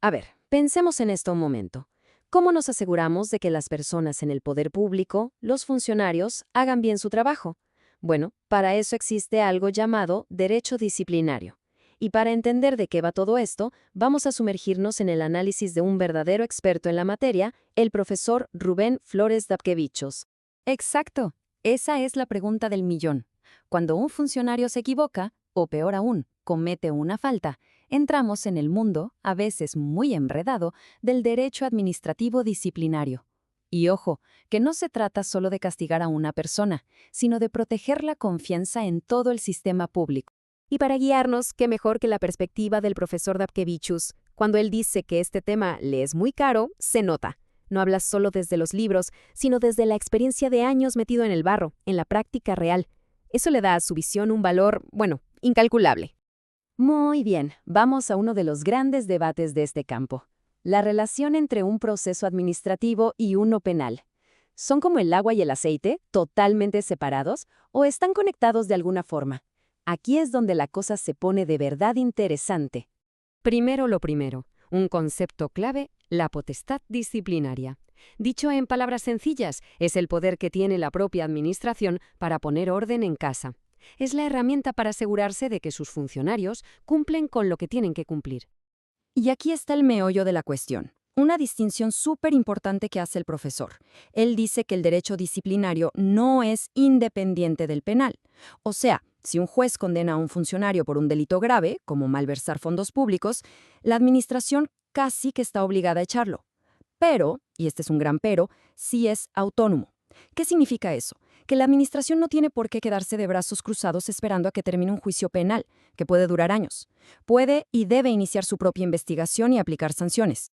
A ver, pensemos en esto un momento. ¿Cómo nos aseguramos de que las personas en el poder público, los funcionarios, hagan bien su trabajo? Bueno, para eso existe algo llamado derecho disciplinario. Y para entender de qué va todo esto, vamos a sumergirnos en el análisis de un verdadero experto en la materia, el profesor Rubén Flores Dapkevichus. Exacto. Esa es la pregunta del millón. Cuando un funcionario se equivoca, o peor aún, comete una falta, entramos en el mundo, a veces muy enredado, del derecho administrativo disciplinario. Y ojo, que no se trata solo de castigar a una persona, sino de proteger la confianza en todo el sistema público. Y para guiarnos, qué mejor que la perspectiva del profesor Dapkevichus. Cuando él dice que este tema le es muy caro, se nota. No habla solo desde los libros, sino desde la experiencia de años metido en el barro, en la práctica real. Eso le da a su visión un valor, bueno, incalculable. Muy bien, vamos a uno de los grandes debates de este campo. La relación entre un proceso administrativo y uno penal. ¿Son como el agua y el aceite, totalmente separados, o están conectados de alguna forma? Aquí es donde la cosa se pone de verdad interesante. Primero lo primero, un concepto clave, la potestad disciplinaria. Dicho en palabras sencillas, es el poder que tiene la propia administración para poner orden en casa. Es la herramienta para asegurarse de que sus funcionarios cumplen con lo que tienen que cumplir. Y aquí está el meollo de la cuestión. Una distinción súper importante que hace el profesor. Él dice que el derecho disciplinario no es independiente del penal. O sea, si un juez condena a un funcionario por un delito grave, como malversar fondos públicos, la administración casi que está obligada a echarlo. Pero, y este es un gran pero, sí es autónomo. ¿Qué significa eso? Que la administración no tiene por qué quedarse de brazos cruzados esperando a que termine un juicio penal, que puede durar años. Puede y debe iniciar su propia investigación y aplicar sanciones.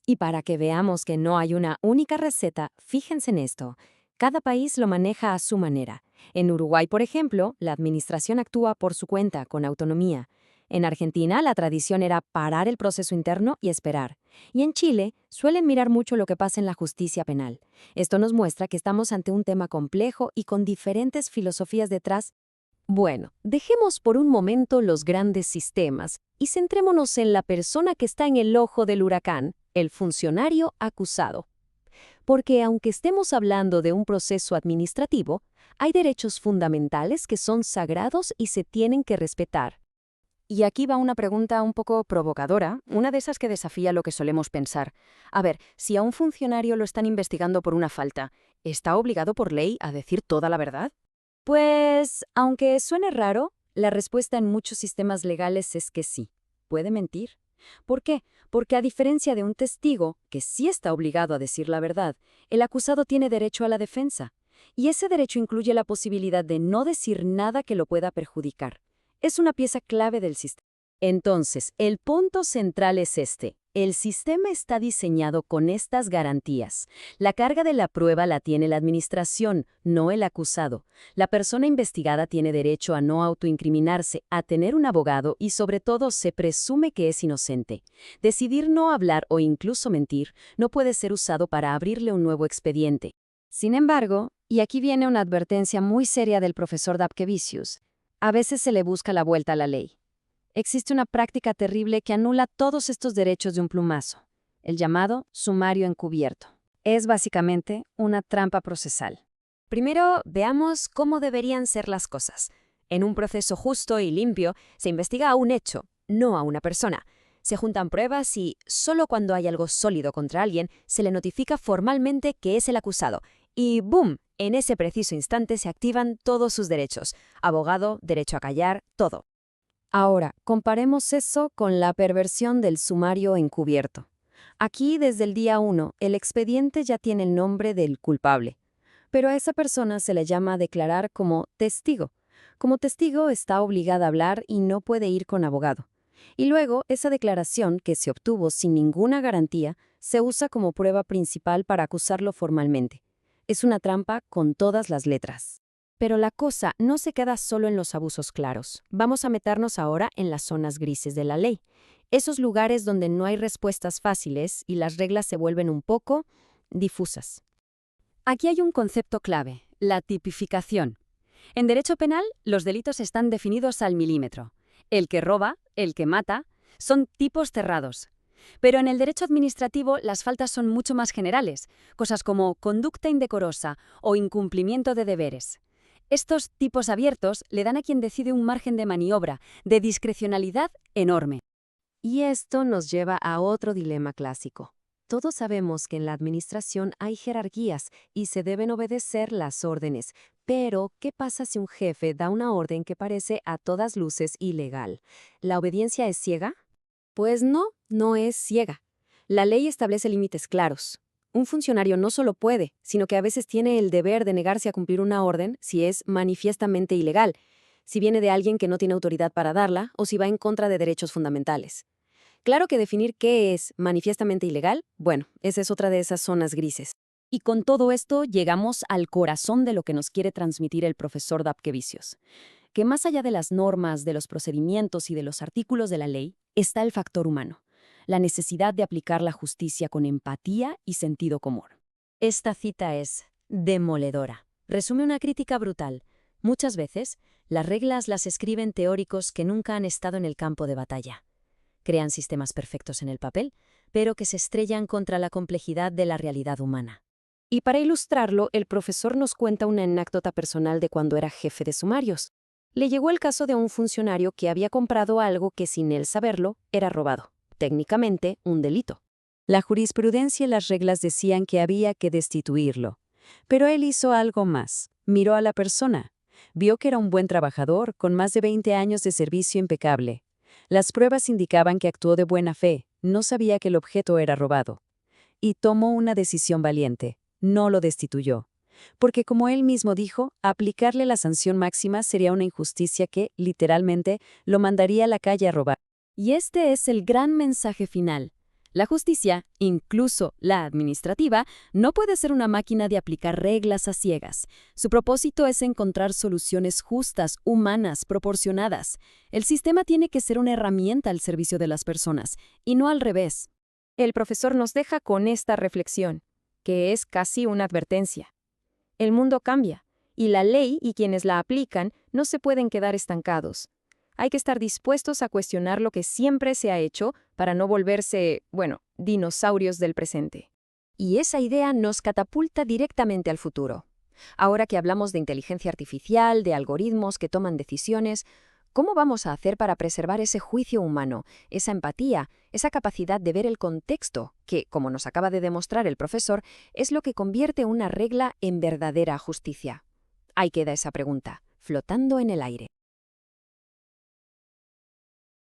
Y para que veamos que no hay una única receta, fíjense en esto. Cada país lo maneja a su manera. En Uruguay, por ejemplo, la administración actúa por su cuenta, con autonomía. En Argentina, la tradición era parar el proceso interno y esperar. Y en Chile, suelen mirar mucho lo que pasa en la justicia penal. Esto nos muestra que estamos ante un tema complejo y con diferentes filosofías detrás. Bueno, dejemos por un momento los grandes sistemas y centrémonos en la persona que está en el ojo del huracán, el funcionario acusado. Porque aunque estemos hablando de un proceso administrativo, hay derechos fundamentales que son sagrados y se tienen que respetar. Y aquí va una pregunta un poco provocadora, una de esas que desafía lo que solemos pensar. A ver, si a un funcionario lo están investigando por una falta, ¿está obligado por ley a decir toda la verdad? Pues, aunque suene raro, la respuesta en muchos sistemas legales es que sí, puede mentir. ¿Por qué? Porque a diferencia de un testigo, que sí está obligado a decir la verdad, el acusado tiene derecho a la defensa. Y ese derecho incluye la posibilidad de no decir nada que lo pueda perjudicar. Es una pieza clave del sistema. Entonces, el punto central es este. El sistema está diseñado con estas garantías. La carga de la prueba la tiene la administración, no el acusado. La persona investigada tiene derecho a no autoincriminarse, a tener un abogado y sobre todo se presume que es inocente. Decidir no hablar o incluso mentir no puede ser usado para abrirle un nuevo expediente. Sin embargo, y aquí viene una advertencia muy seria del profesor Dapkevichus, a veces se le busca la vuelta a la ley. Existe una práctica terrible que anula todos estos derechos de un plumazo, el llamado sumario encubierto. Es básicamente una trampa procesal. Primero, veamos cómo deberían ser las cosas. En un proceso justo y limpio, se investiga a un hecho, no a una persona. Se juntan pruebas y, solo cuando hay algo sólido contra alguien, se le notifica formalmente que es el acusado. Y ¡boom! En ese preciso instante se activan todos sus derechos. Abogado, derecho a callar, todo. Ahora, comparemos eso con la perversión del sumario encubierto. Aquí, desde el día 1, el expediente ya tiene el nombre del culpable, pero a esa persona se le llama a declarar como testigo. Como testigo está obligada a hablar y no puede ir con abogado. Y luego, esa declaración, que se obtuvo sin ninguna garantía, se usa como prueba principal para acusarlo formalmente. Es una trampa con todas las letras. Pero la cosa no se queda solo en los abusos claros. Vamos a meternos ahora en las zonas grises de la ley. Esos lugares donde no hay respuestas fáciles y las reglas se vuelven un poco difusas. Aquí hay un concepto clave, la tipificación. En derecho penal, los delitos están definidos al milímetro. El que roba, el que mata, son tipos cerrados. Pero en el derecho administrativo las faltas son mucho más generales, cosas como conducta indecorosa o incumplimiento de deberes. Estos tipos abiertos le dan a quien decide un margen de maniobra, de discrecionalidad enorme. Y esto nos lleva a otro dilema clásico. Todos sabemos que en la administración hay jerarquías y se deben obedecer las órdenes, pero ¿qué pasa si un jefe da una orden que parece a todas luces ilegal? ¿La obediencia es ciega? Pues no, no es ciega. La ley establece límites claros. Un funcionario no solo puede, sino que a veces tiene el deber de negarse a cumplir una orden si es manifiestamente ilegal, si viene de alguien que no tiene autoridad para darla o si va en contra de derechos fundamentales. Claro que definir qué es manifiestamente ilegal, bueno, esa es otra de esas zonas grises. Y con todo esto llegamos al corazón de lo que nos quiere transmitir el profesor Dapkevicius, que más allá de las normas, de los procedimientos y de los artículos de la ley, está el factor humano, la necesidad de aplicar la justicia con empatía y sentido común. Esta cita es demoledora. Resume una crítica brutal. Muchas veces, las reglas las escriben teóricos que nunca han estado en el campo de batalla. Crean sistemas perfectos en el papel, pero que se estrellan contra la complejidad de la realidad humana. Y para ilustrarlo, el profesor nos cuenta una anécdota personal de cuando era jefe de sumarios. Le llegó el caso de un funcionario que había comprado algo que sin él saberlo era robado. Técnicamente, un delito. La jurisprudencia y las reglas decían que había que destituirlo. Pero él hizo algo más. Miró a la persona. Vio que era un buen trabajador, con más de 20 años de servicio impecable. Las pruebas indicaban que actuó de buena fe, no sabía que el objeto era robado. Y tomó una decisión valiente. No lo destituyó. Porque como él mismo dijo, aplicarle la sanción máxima sería una injusticia que, literalmente, lo mandaría a la calle a robar. Y este es el gran mensaje final. La justicia, incluso la administrativa, no puede ser una máquina de aplicar reglas a ciegas. Su propósito es encontrar soluciones justas, humanas, proporcionadas. El sistema tiene que ser una herramienta al servicio de las personas, y no al revés. El profesor nos deja con esta reflexión, que es casi una advertencia. El mundo cambia, y la ley y quienes la aplican no se pueden quedar estancados. Hay que estar dispuestos a cuestionar lo que siempre se ha hecho para no volverse, dinosaurios del presente. Y esa idea nos catapulta directamente al futuro. Ahora que hablamos de inteligencia artificial, de algoritmos que toman decisiones, ¿cómo vamos a hacer para preservar ese juicio humano, esa empatía, esa capacidad de ver el contexto, que, como nos acaba de demostrar el profesor, es lo que convierte una regla en verdadera justicia? Ahí queda esa pregunta, flotando en el aire.